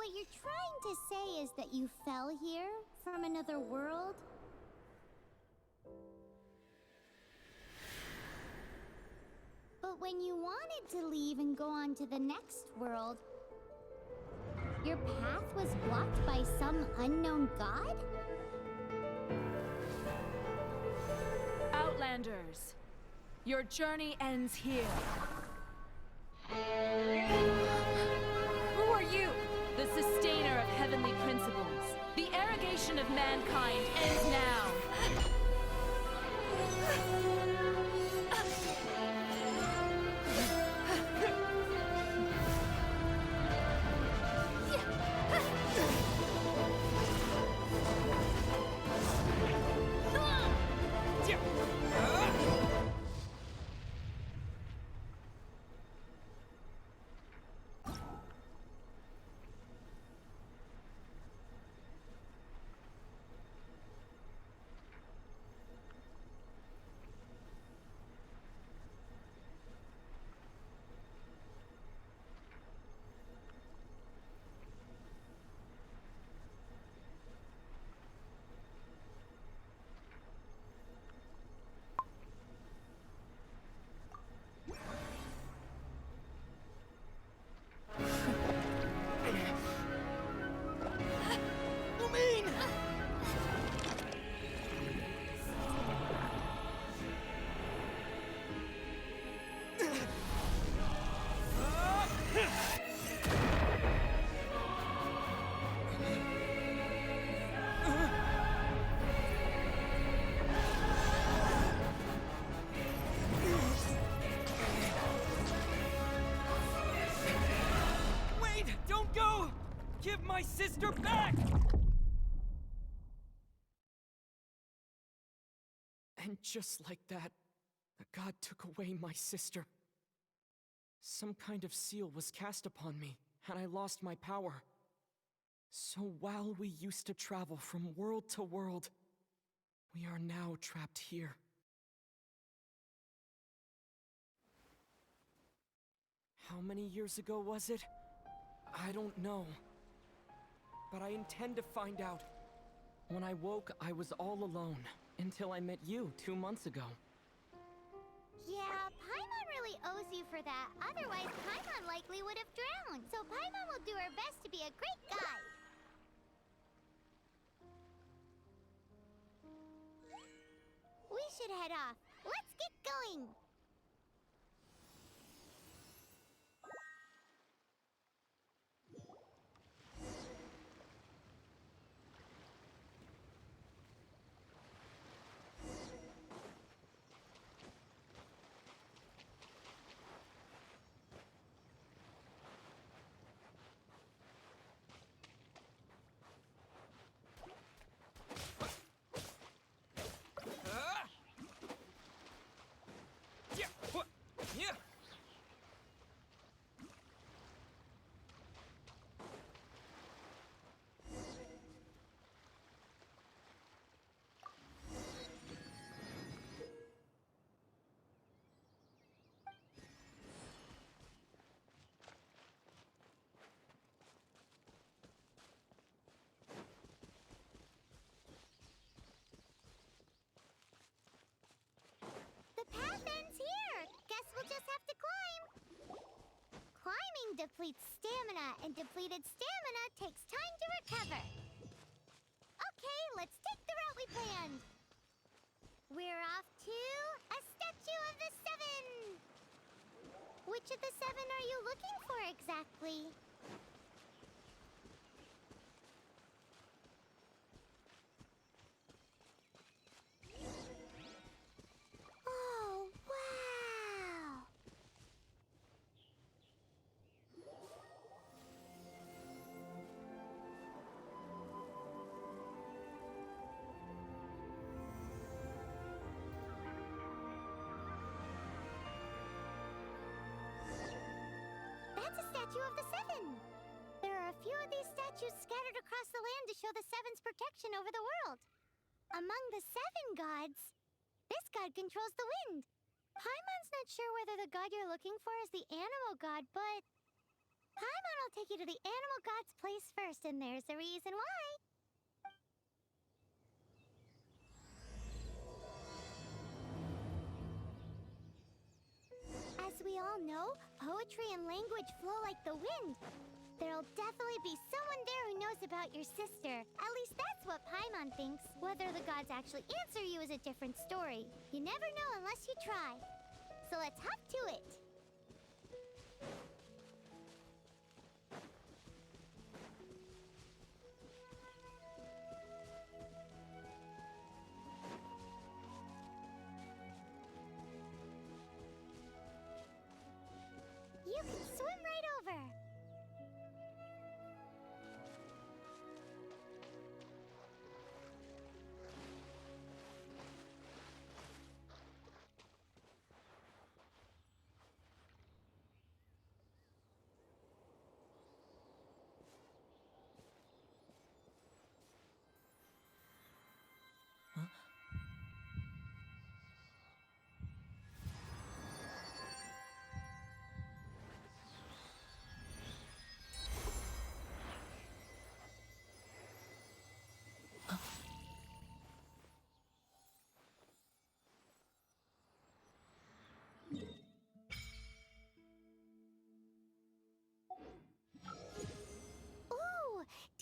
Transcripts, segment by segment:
what you're trying to say is that you fell here from another world? But when you wanted to leave and go on to the next world, your path was blocked by some unknown god? Outlanders, your journey ends here. Who are you? The sustainer of heavenly principles. The arrogation of mankind ends now. Give my sister back! And just like that, the god took away my sister. Some kind of seal was cast upon me, and I lost my power. So while we used to travel from world to world, we are now trapped here. How many years ago was it? I don't know. But I intend to find out. When I woke, I was all alone, until I met you 2 months ago. Yeah, Paimon really owes you for that. Otherwise, Paimon likely would have drowned. So Paimon will do her best to be a great guide. We should head off. Let's get going! The path ends here. Guess we'll just have to climb. Climbing depletes stamina, and depleted stamina takes time to recover. Okay, let's take the route we planned. We're off to a statue of the Seven. Which of the seven are you looking for exactly? Oh, wow! That's a statue of the Seven. There are a few of these statues scattered across the land to show the Seven's protection over the world. Among the seven gods, this god controls the wind. Paimon's not sure whether the god you're looking for is the animal god, but Paimon will take you to the animal god's place first, and there's the reason why. As we all know, poetry and language flow like the wind. There'll definitely be someone there who knows about your sister. At least that's what Paimon thinks. Whether the gods actually answer you is a different story. You never know unless you try. So let's hop to it. You can swim right over.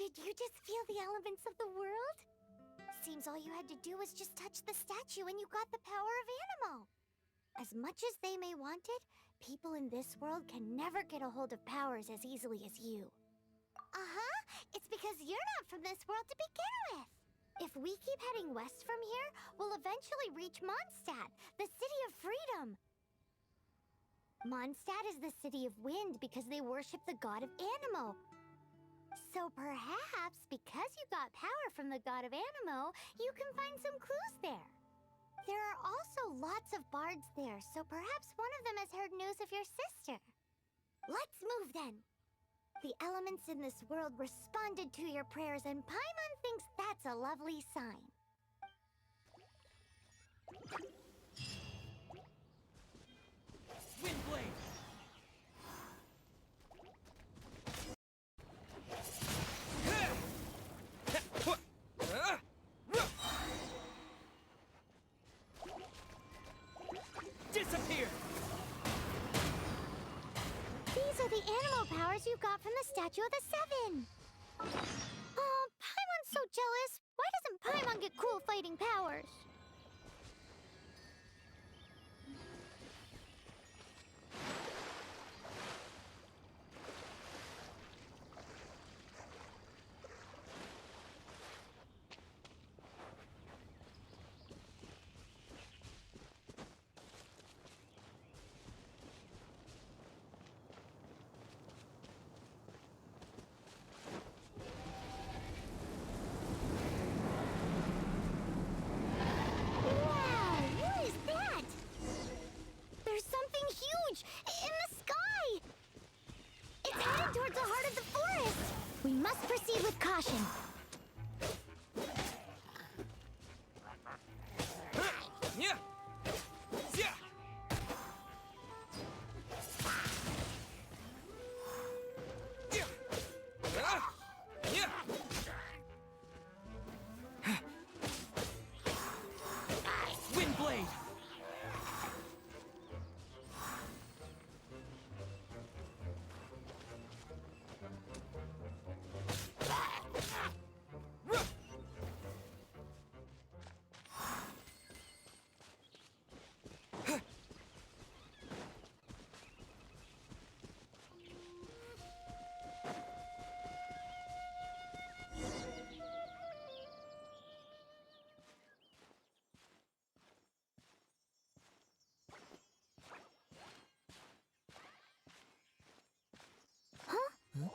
Did you just feel the elements of the world? Seems all you had to do was just touch the statue and you got the power of Animo. As much as they may want it, people in this world can never get a hold of powers as easily as you. Uh-huh. It's because you're not from this world to begin with. If we keep heading west from here, we'll eventually reach Mondstadt, the city of freedom. Mondstadt is the city of wind because they worship the god of Animo. So perhaps, because you got power from the god of Animo, you can find some clues there. There are also lots of bards there, so perhaps one of them has heard news of your sister. Let's move then. The elements in this world responded to your prayers, and Paimon thinks that's a lovely sign. Windblade! Disappear! These are the animal powers you got from the Statue of the Seven. Oh, Paimon's so jealous. Why doesn't Paimon get cool fighting powers? In the sky! It's headed towards the heart of the forest! We must proceed with caution. Yeah! Yeah! Yeah! Windblade!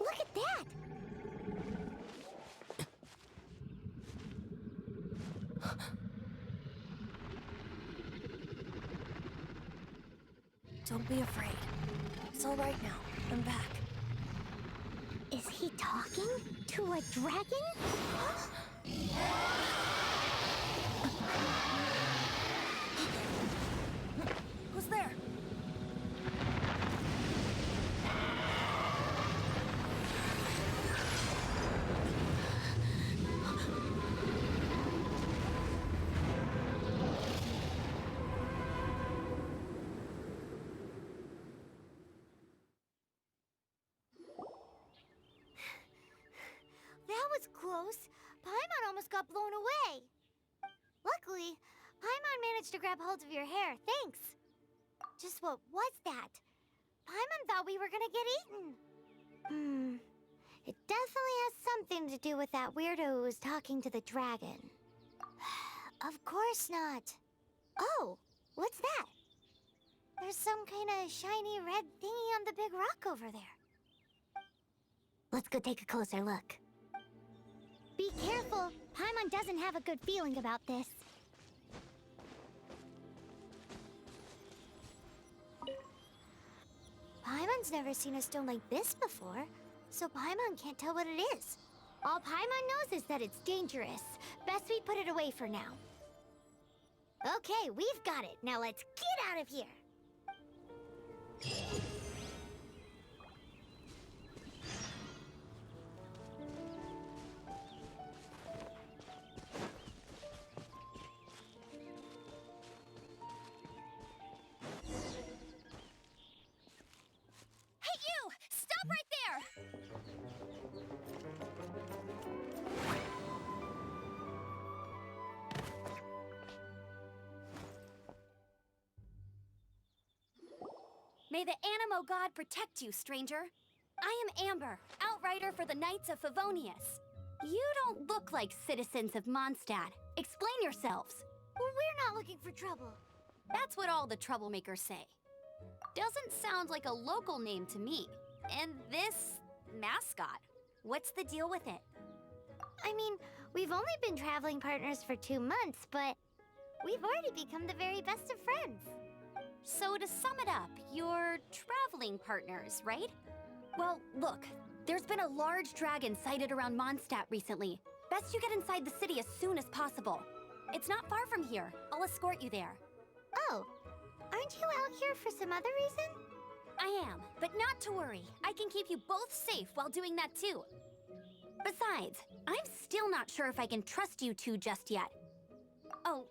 Look at that! Don't be afraid. It's all right now. I'm back. Is he talking to a dragon? Who's there? close. Paimon almost got blown away. Luckily, Paimon managed to grab hold of your hair, thanks. Just what was that? Paimon thought we were gonna get eaten. It definitely has something to do with that weirdo who was talking to the dragon. Of course not. Oh, what's that? There's some kind of shiny red thingy on the big rock over there. Let's go take a closer look. Be careful. Paimon doesn't have a good feeling about this. Paimon's never seen a stone like this before, so Paimon can't tell what it is. All Paimon knows is that it's dangerous. Best we put it away for now. Okay, we've got it. Now let's get out of here. Hey, you! Stop right there! May the Animo God protect you, stranger. I am Amber, outrider for the Knights of Favonius. You don't look like citizens of Mondstadt. Explain yourselves. Well, we're not looking for trouble. That's what all the troublemakers say. Doesn't sound like a local name to me. And this mascot, what's the deal with it? I mean, we've only been traveling partners for 2 months, but we've already become the very best of friends. So to sum it up, you're traveling partners, right? Well, look, there's been a large dragon sighted around Mondstadt recently. Best you get inside the city as soon as possible. It's not far from here. I'll escort you there. Oh, aren't you out here for some other reason? I am, but not to worry. I can keep you both safe while doing that too. Besides, I'm still not sure if I can trust you two just yet. Oh,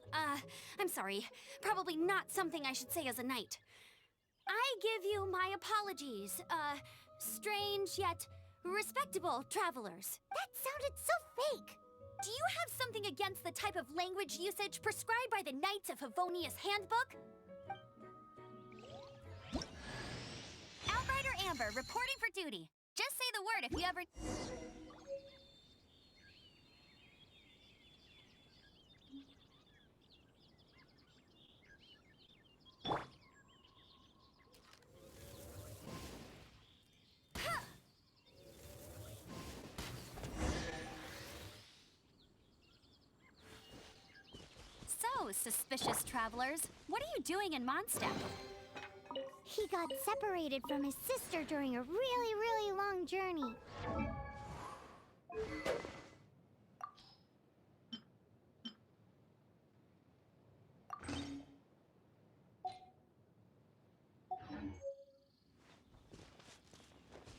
I'm sorry. Probably not something I should say as a knight. I give you my apologies, strange yet respectable travelers. That sounded so fake. Do you have something against the type of language usage prescribed by the Knights of Favonius Handbook? Outrider Amber, reporting for duty. Just say the word if you ever... So, suspicious travelers, what are you doing in Mondstadt? He got separated from his sister during a really long journey.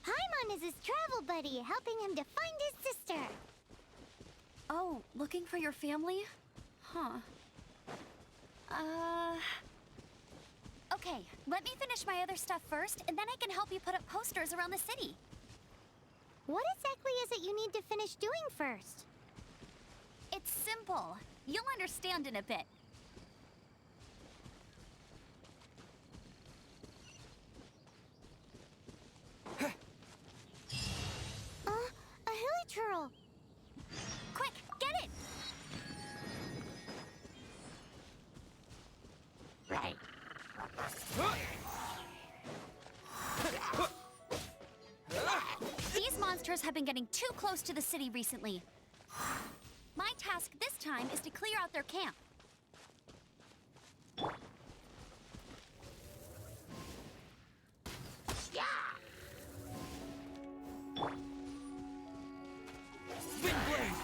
Paimon is his travel buddy, helping him to find his sister. Oh, looking for your family? Huh. Okay, let me finish my other stuff first, and then I can help you put up posters around the city. What exactly is it you need to finish doing first? It's simple. You'll understand in a bit. A hilichurl. Quick, get it! Right. These monsters have been getting too close to the city recently. My task this time is to clear out their camp. Windblade!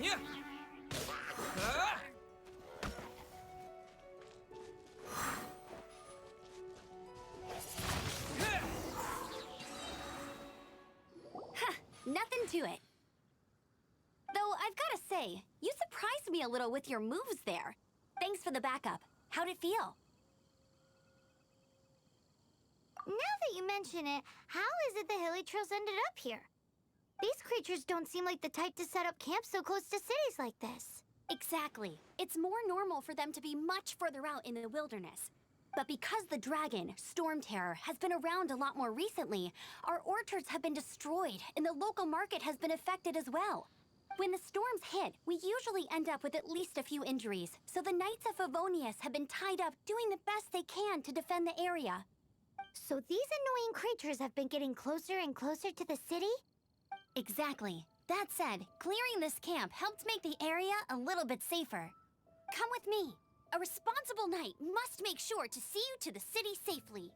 Yeah! Nothing to it. Though I've gotta say, you surprised me a little with your moves there. Thanks for the backup. How'd it feel? Now that you mention it, how is it the hilichurls ended up here? These creatures don't seem like the type to set up camp so close to cities like this. Exactly. It's more normal for them to be much further out in the wilderness. But because the dragon, Storm Terror, has been around a lot more recently, our orchards have been destroyed and the local market has been affected as well. When the storms hit, we usually end up with at least a few injuries, so the Knights of Favonius have been tied up doing the best they can to defend the area. So these annoying creatures have been getting closer and closer to the city? Exactly. That said, clearing this camp helped make the area a little bit safer. Come with me. A responsible knight must make sure to see you to the city safely.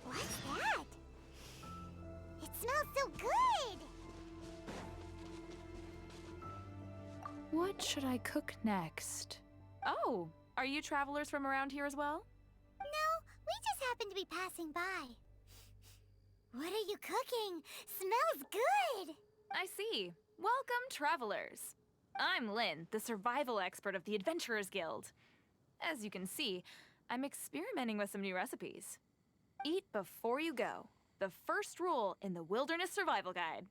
What's that? It smells so good! What should I cook next? Oh, are you travelers from around here as well? No, we just happen to be passing by. What are you cooking? Smells good! I see. Welcome, travelers. I'm Lynn, the survival expert of the Adventurers Guild. As you can see, I'm experimenting with some new recipes. Eat before you go. The first rule in the Wilderness Survival Guide.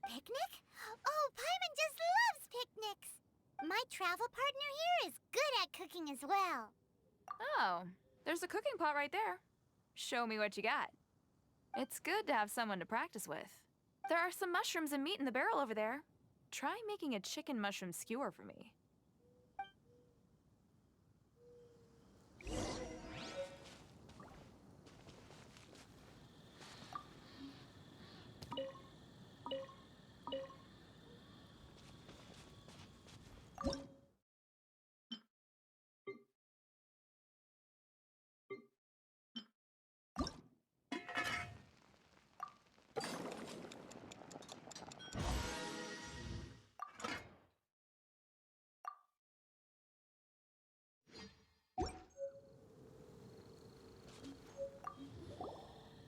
Picnic? Oh, Paimon just loves picnics! My travel partner here is good at cooking as well. Oh, there's a cooking pot right there. Show me what you got. It's good to have someone to practice with. There are some mushrooms and meat in the barrel over there. Try making a chicken mushroom skewer for me.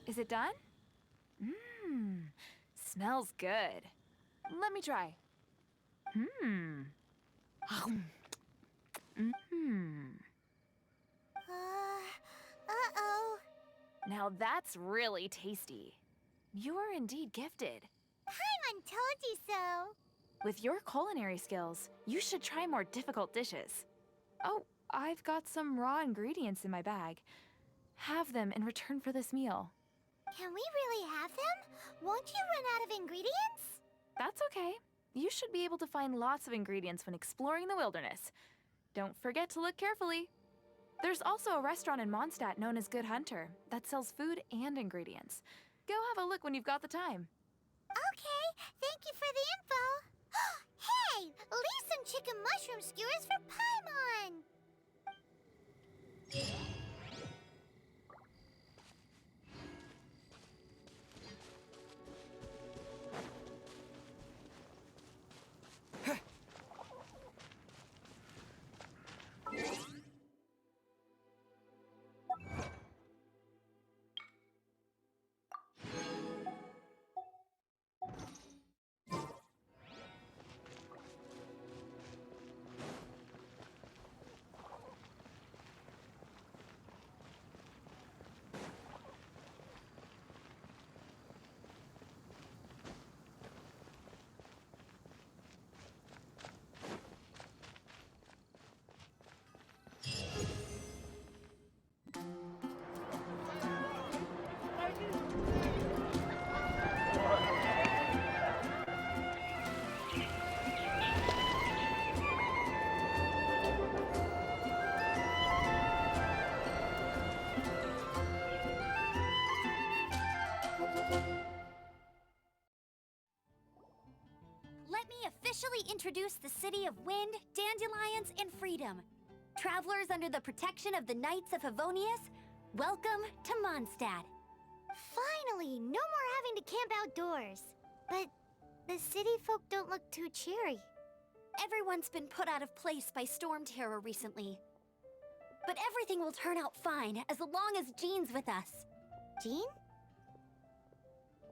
Is it done? Mmm, smells good. Let me try. Mmm. Mmm. Uh-oh. Now that's really tasty. You're indeed gifted. Paimon told you so. With your culinary skills, you should try more difficult dishes. Oh, I've got some raw ingredients in my bag. Have them in return for this meal. Can we really have them? Won't you run out of ingredients? That's okay. You should be able to find lots of ingredients when exploring the wilderness. Don't forget to look carefully. There's also a restaurant in Mondstadt known as Good Hunter that sells food and ingredients. Go have a look when you've got the time. Okay, thank you for the info. Hey, leave some chicken mushroom skewers for Paimon. Let me officially introduce the city of wind, dandelions, and freedom. Travelers under the protection of the Knights of Favonius, welcome to Mondstadt. Finally, no more having to camp outdoors. But the city folk don't look too cheery. Everyone's been put out of place by storm terror recently. But everything will turn out fine as long as Jean's with us. Jean?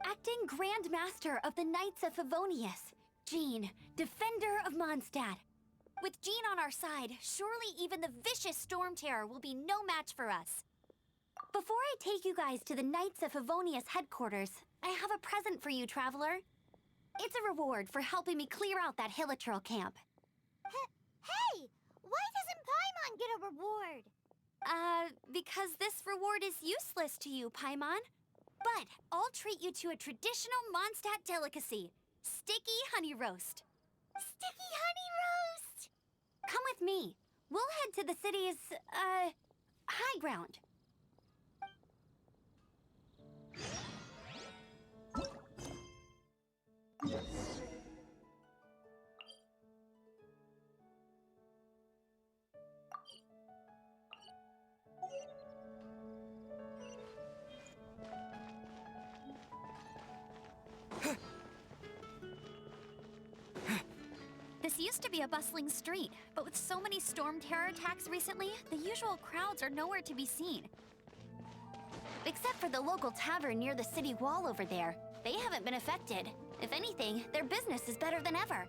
Acting Grand Master of the Knights of Favonius, Jean, Defender of Mondstadt. With Jean on our side, surely even the vicious storm terror will be no match for us. Before I take you guys to the Knights of Favonius headquarters, I have a present for you, Traveler. It's a reward for helping me clear out that Hilichurl camp. Hey! Why doesn't Paimon get a reward? Because this reward is useless to you, Paimon. But I'll treat you to a traditional Mondstadt delicacy, sticky honey roast. Sticky honey roast! Come with me. We'll head to the city's, high ground. This used to be a bustling street, but with so many storm terror attacks recently, the usual crowds are nowhere to be seen. Except for the local tavern near the city wall over there. They haven't been affected. If anything, their business is better than ever.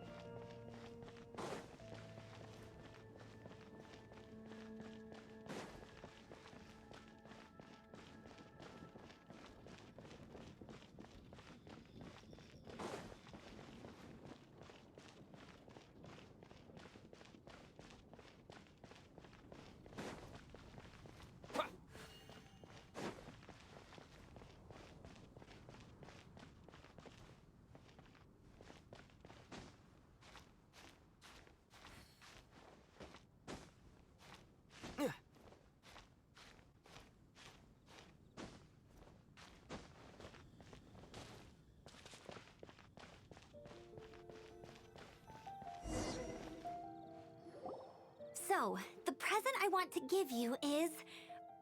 So, the present I want to give you is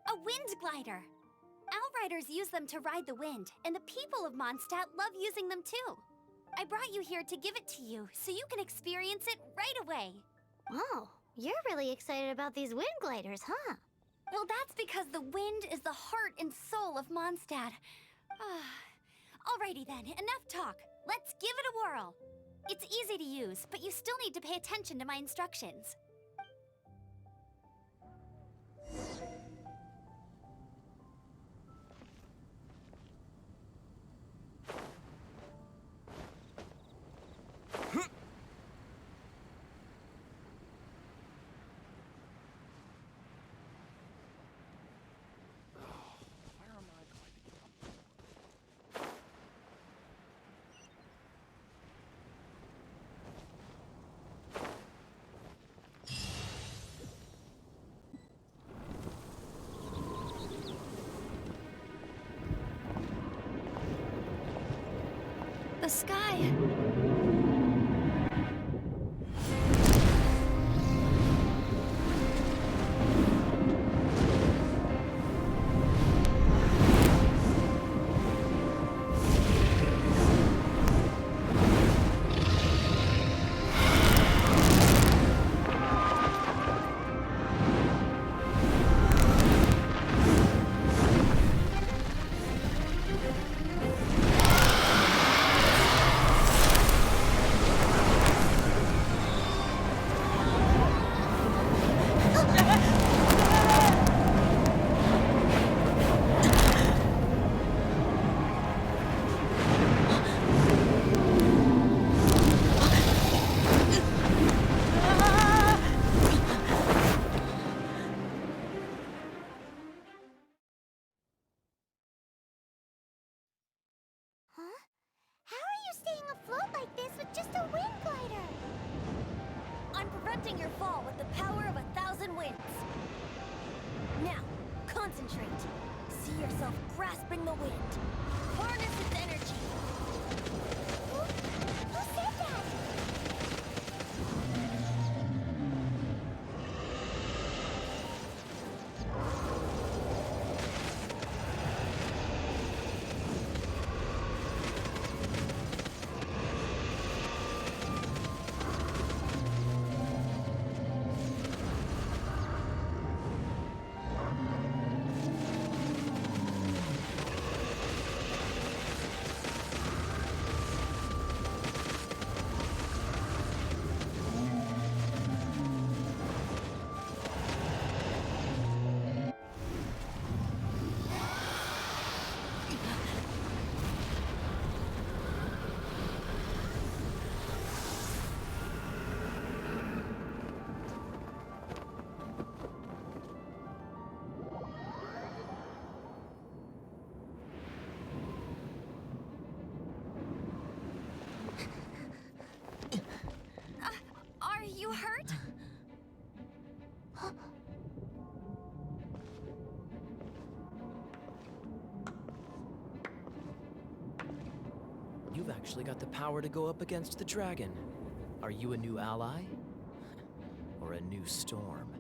a wind glider. Outriders use them to ride the wind, and the people of Mondstadt love using them too. I brought you here to give it to you, so you can experience it right away. Oh, you're really excited about these wind gliders, huh? Well, that's because the wind is the heart and soul of Mondstadt. Alrighty then, enough talk. Let's give it a whirl. It's easy to use, but you still need to pay attention to my instructions. The sky. Huh? How are you staying afloat like this with just a wind glider? I'm preventing your fall with the power of 1,000 winds. Now, concentrate. See yourself grasping the wind. Harness its energy. Who said that? You've actually got the power to go up against the dragon. Are you a new ally? Or a new storm?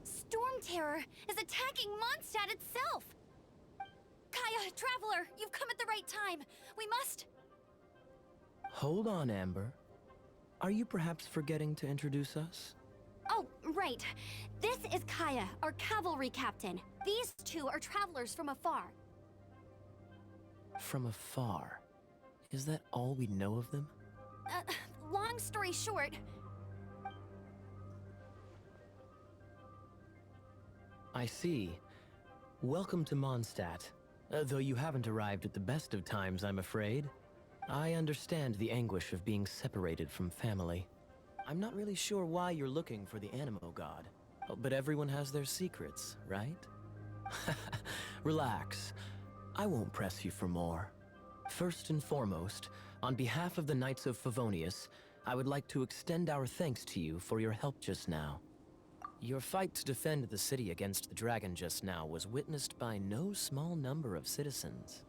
Storm Terror is attacking Mondstadt itself! Kaya, Traveler, you've come at the right time. We must... Hold on, Amber. Are you perhaps forgetting to introduce us? Oh, right. This is Kaya, our cavalry captain. These two are travelers from afar. From afar. Is that all we know of them? Long story short... I see. Welcome to Mondstadt. Though you haven't arrived at the best of times, I'm afraid. I understand the anguish of being separated from family. I'm not really sure why you're looking for the Animo God. But everyone has their secrets, right? Relax. I won't press you for more. First and foremost, on behalf of the Knights of Favonius, I would like to extend our thanks to you for your help just now. Your fight to defend the city against the dragon just now was witnessed by no small number of citizens.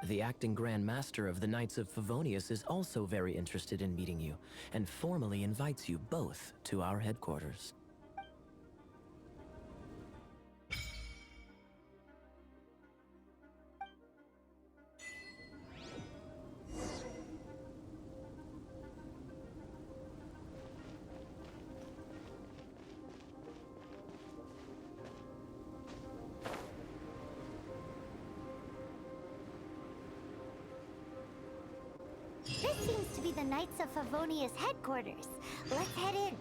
The acting Grand Master of the Knights of Favonius is also very interested in meeting you, and formally invites you both to our headquarters. This seems to be the Knights of Favonius headquarters. Let's head in.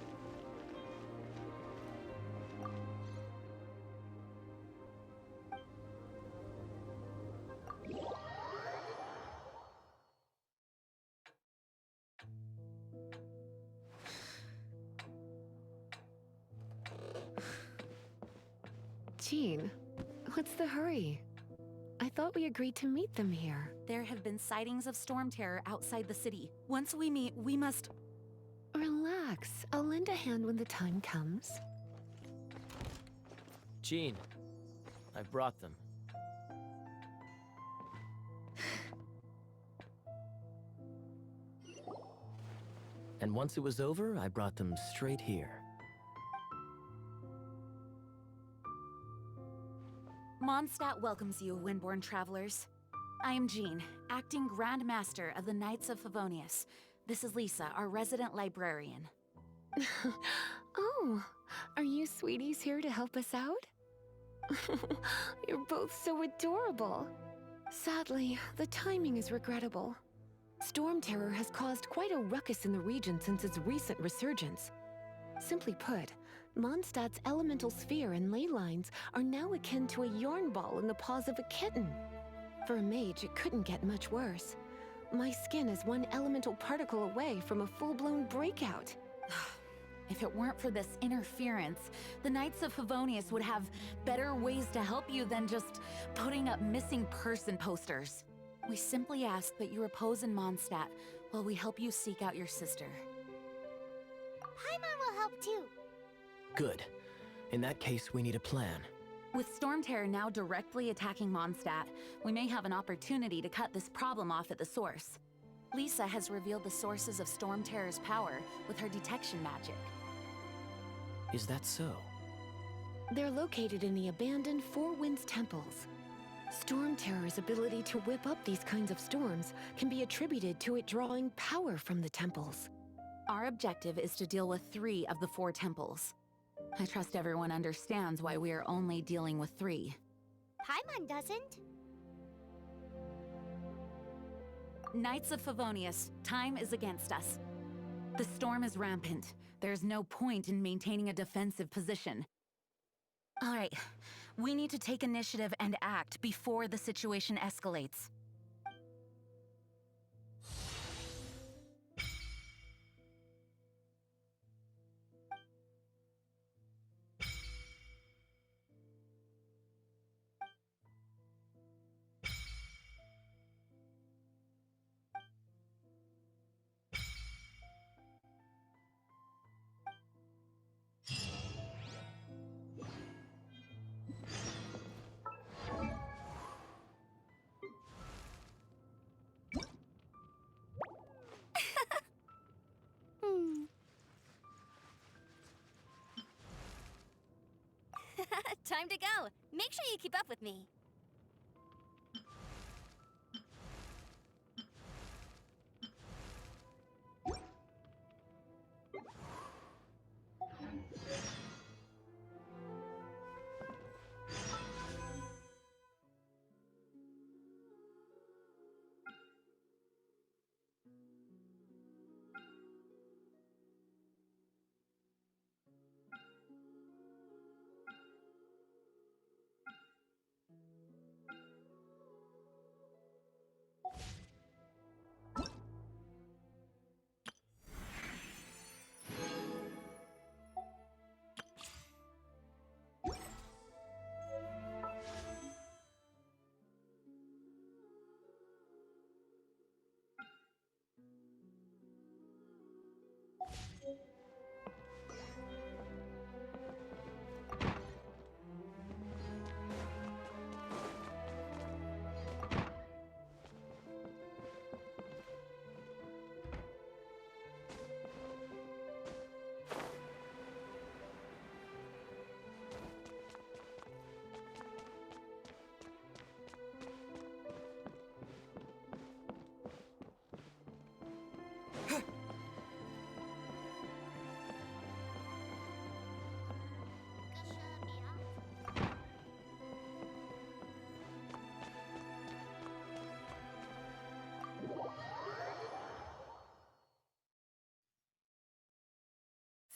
Jean, what's the hurry? I thought we agreed to meet them here. There have been sightings of storm terror outside the city. Once we meet, we must... Relax. I'll lend a hand when the time comes. Jean, I've brought them. And once it was over, I brought them straight here. Mondstadt welcomes you, Windborn travelers. I am Jean, acting Grand Master of the Knights of Favonius. This is Lisa, our resident librarian. Oh, are you sweeties here to help us out? You're both so adorable. Sadly, the timing is regrettable. Storm Terror has caused quite a ruckus in the region since its recent resurgence. Simply put, Mondstadt's elemental sphere and ley lines are now akin to a yarn ball in the paws of a kitten. For a mage, it couldn't get much worse. My skin is one elemental particle away from a full-blown breakout. If it weren't for this interference, the Knights of Favonius would have better ways to help you than just putting up missing person posters. We simply ask that you repose in Mondstadt while we help you seek out your sister. Paimon will help too. Good. In that case, we need a plan. With Storm Terror now directly attacking Mondstadt, we may have an opportunity to cut this problem off at the source. Lisa has revealed the sources of Storm Terror's power with her detection magic. Is that so? They're located in the abandoned Four Winds temples. Storm Terror's ability to whip up these kinds of storms can be attributed to it drawing power from the temples. Our objective is to deal with 3 of the 4 temples. I trust everyone understands why we are only dealing with 3. Paimon doesn't. Knights of Favonius, time is against us. The storm is rampant. There's no point in maintaining a defensive position. All right, we need to take initiative and act before the situation escalates. time to go. Make sure you keep up with me.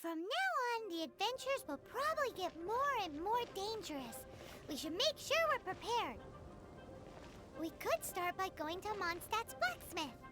From now on, the adventures will probably get more and more dangerous. We should make sure we're prepared. We could start by going to Mondstadt's blacksmith.